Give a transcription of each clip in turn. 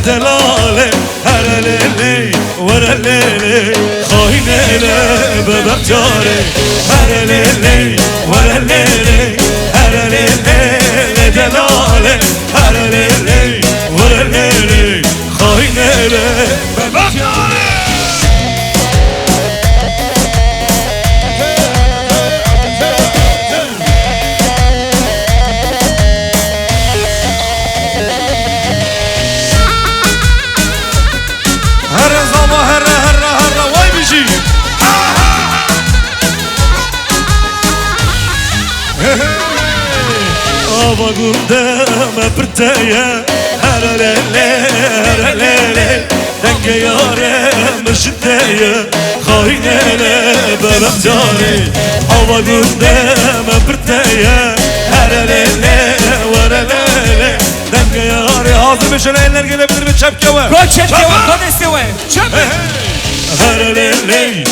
دلاله هر لیلی ور لیلی خاینه ببر جاره هر لیلی ور لیلی هر لیلی دلاله هر لیلی ور لیلی خاینه ببر جاره Ava gundeme pırtaya her lele denge yare müşteye hainele bebek cari Ava gundeme pırtaya her lele denge yare hazır bir şöyle eller gelebilir mi çepke var Go çepke var go deste var çepke her lele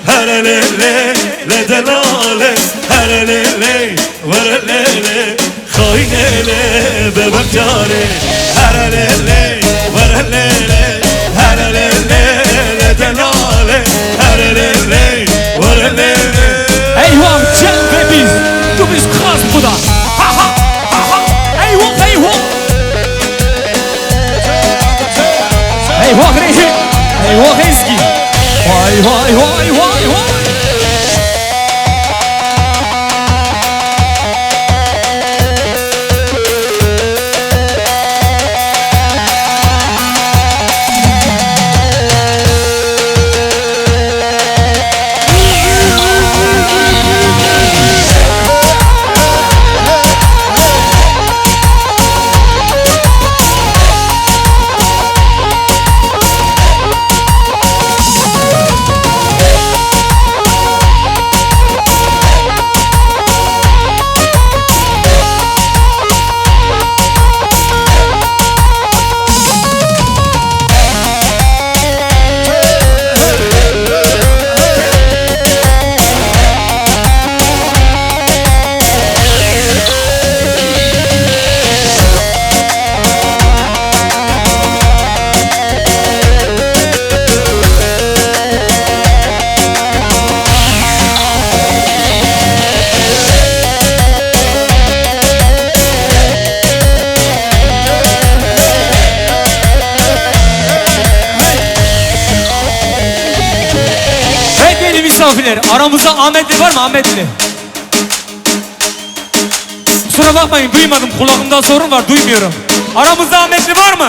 her lele le delale her lele ور ليلي خاينيلي ببك جاري هر ليلي ور ليلي هر ليلي دلالي هر ليلي ور ليلي Eyvah can ve biz du bist krass Bruder ha ha ha ha eyvah eyvah Reji eyvah Ezgi vay vay vay vay vay misafirler. Aramızda Ahmetli var mı? Ahmetli. Kusura bakmayın, duymadım. Kulağımda sorun var, duymuyorum. Aramızda Ahmetli var mı?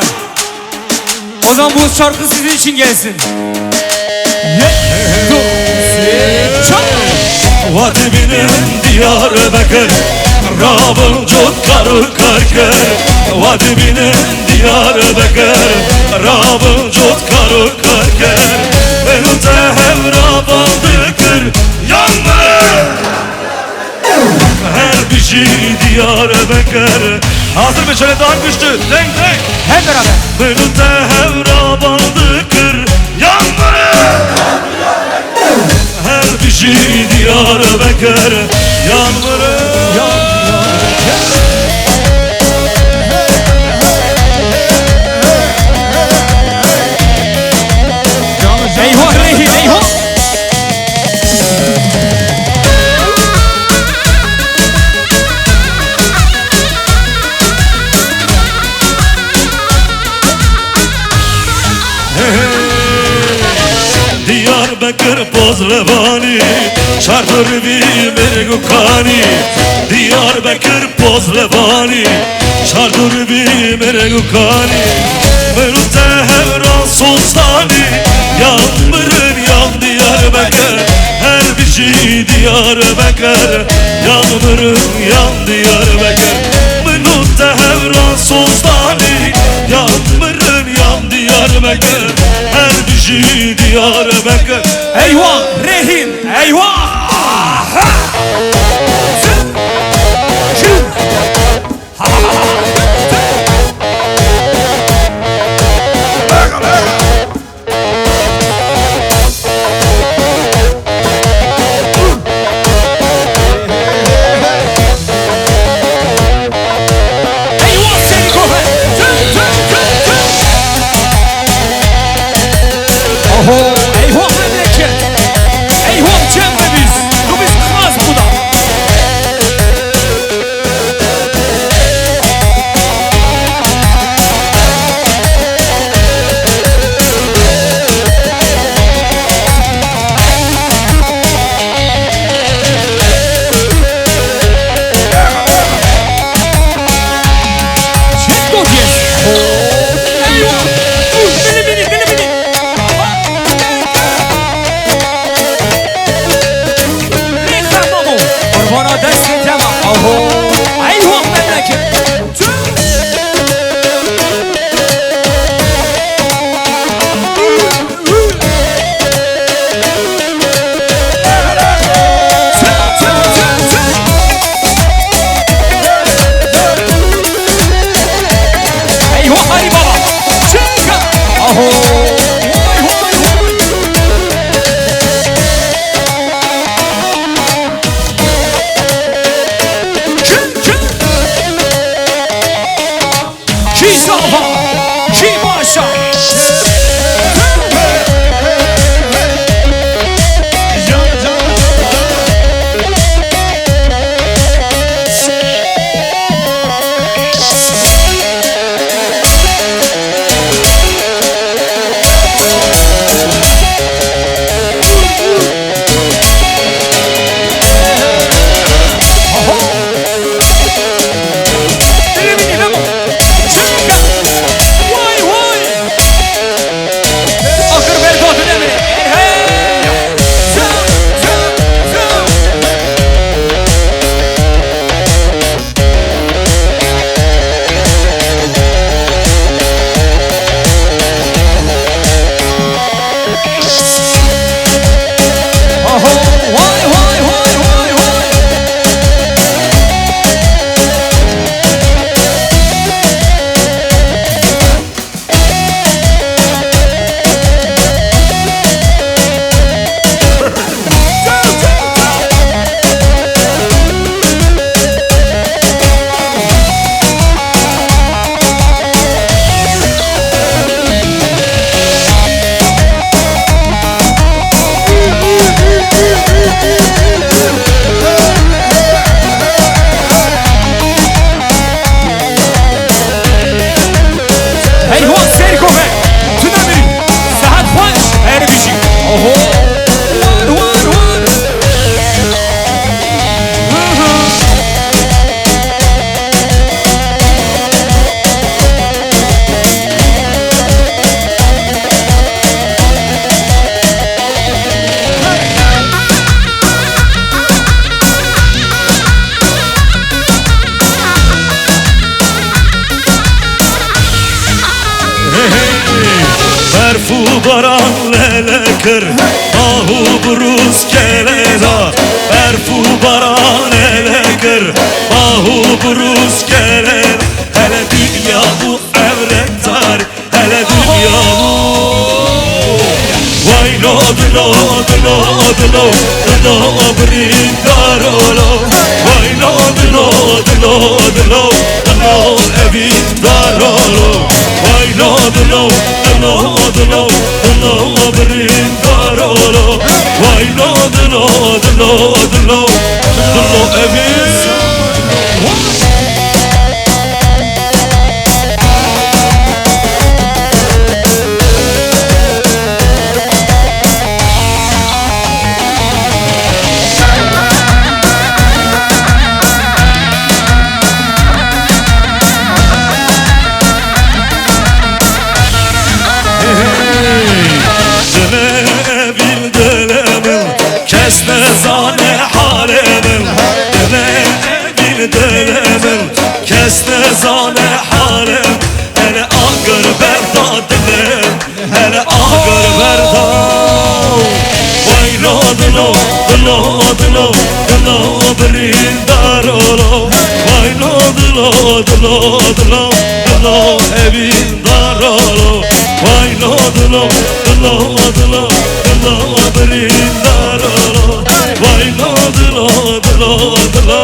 O zaman bu şarkı sizin için gelsin. Vadibinin Diyarbakır Rabın çok karı karkır Vadibinin Diyarbakır Rabın çok karı karkır Benim tehevrab aldıkır yanları Her bir şey Diyarbakır Hazır mı şöyle daha güçlü denk denk Hep beraber Benim tehevrab aldıkır yanları Her bir şey Diyarbakır yanları Eyvah Rehi eyvah. Diyarbakır Pozlevani Çardır bir mergukani Diyarbakır Pozlevani Çardır bir mergukani Merute Diyarbakır Yağmurun yan Diyarbakır Minutta hevran sozdanı Yağmurun yan Diyarbakır Her düşü Diyarbakır Eyvah rehin eyvah. Eyvah memleket. Eyvah cemremiz. Bu biz kaz bu da. Çek dur yes. Eyvah. Beni. Bana destek tema. Oho. Eyvah memleket. Eyvah Ali Baba. Çıkın. Oho. Berfu baran lelekir Ahu buruz keleda Berfu baran lelekir Ahu buruz keleda Hele dünya bu evrettar Hele dünya bu Vay lo dlo dlo dlo Dlo brindar olo Vay lo dlo dlo dlo Dlo evindar olo Vay lo dlo dlo dlo Dlo brindar olo Vay lo dlo dlo dlo Dlo evindar Kes ne zane hele ağır verdam. Vay lo dilo, dilo, dilo, dilo brindar olo. Vay lo dilo, dilo, dilo, dilo evindar olo. Vay lo dilo, dilo, dilo, dilo brindar olo. Vay lo dilo, dilo, dilo.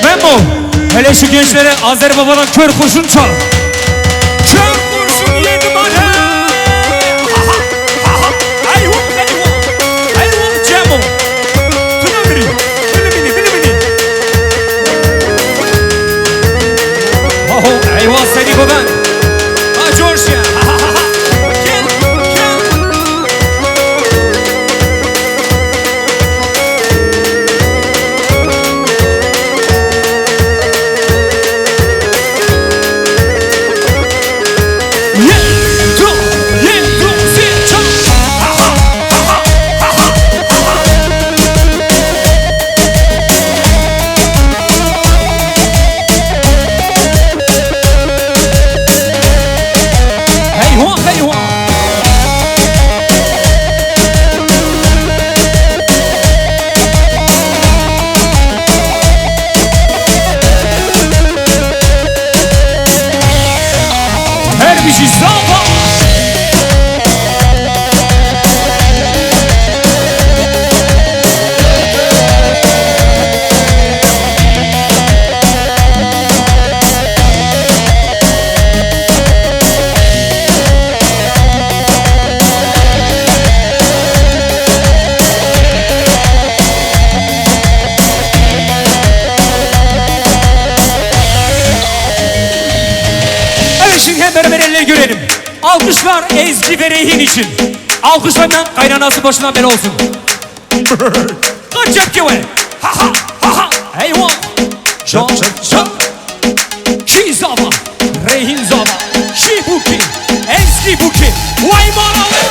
Memo, hele şu gençlere Azeri Baba'dan kör kurşun çal. Kör kurşun yedim hadi. Ayvah Cemo. Tuna biri, bili. Ayvah seni baban. Ha Georgia. Gel. Her bir şey sağ. Evet şimdi hep beraber elle görelim. Alkışlar Ezgi ve Reyhin için. Alkışlarla kaynanası başına bela olsun. Kaçak ki var. Ha ha ha ha. Eyvah. Can. Ki zava. Reyhin zava. Şi buki. Ezgi buki. Vay bana vay.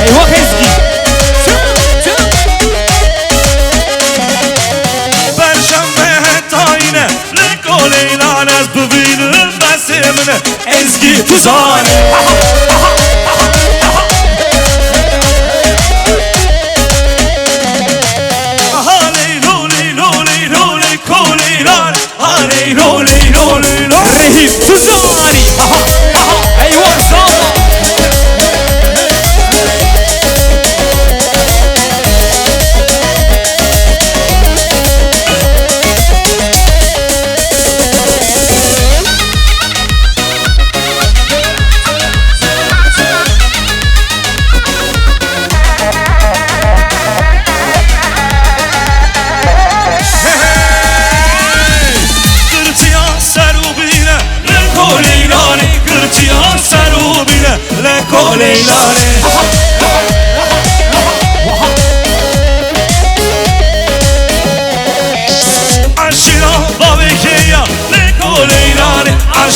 Eyvah Ezgi. Perşembe tayine Leko leylane Bıbinin besimine Ezgi tuzane Aha leylo leylo leylo leko leylane Ha leylo leylo leylo Rehim Tuzani. Eyvah sağ.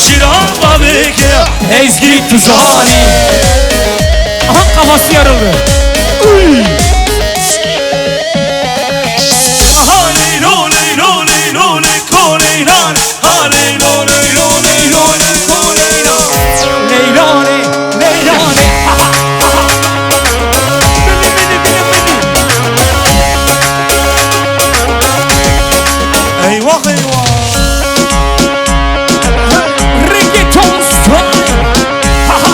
Şiran babeke Ezgi Tuzani. Aha kafası yarıldı. Hale lole lole lole koleyran. Hale lole lole lole koleyran. Leylane, leylane. Aha, aha. Beni. Eyvah eyvah. Reggaeton style. Haha.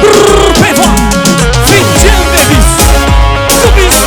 Brrr, Pedro. Fitil de biz. Bu biz.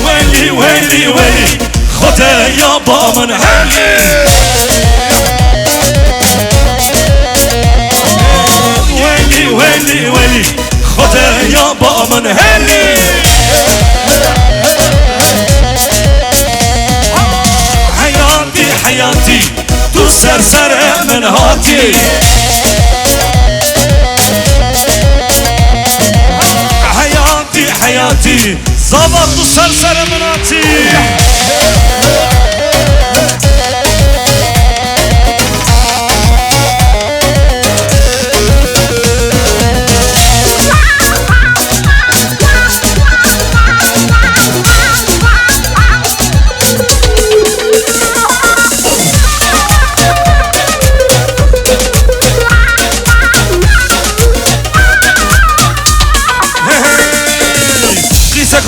ويلي ويلي ويلي خدها يابا من هالي ويلي ويلي ويلي خدها يابا من هالي حياتي حياتي تسرسر من هاتي حياتي حياتي زبط تسرسر من هاتي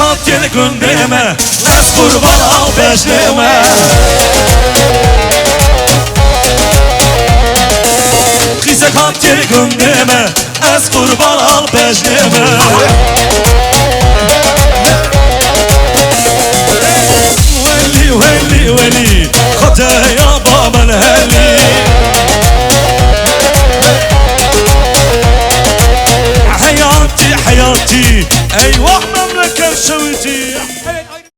Katil gündeme Ez kurban al beşleme Kize katil gündeme Ez kurban al beşleme Veli veli veli Khate yaba men heli حياتي حياتي ايوه مملكة سويتي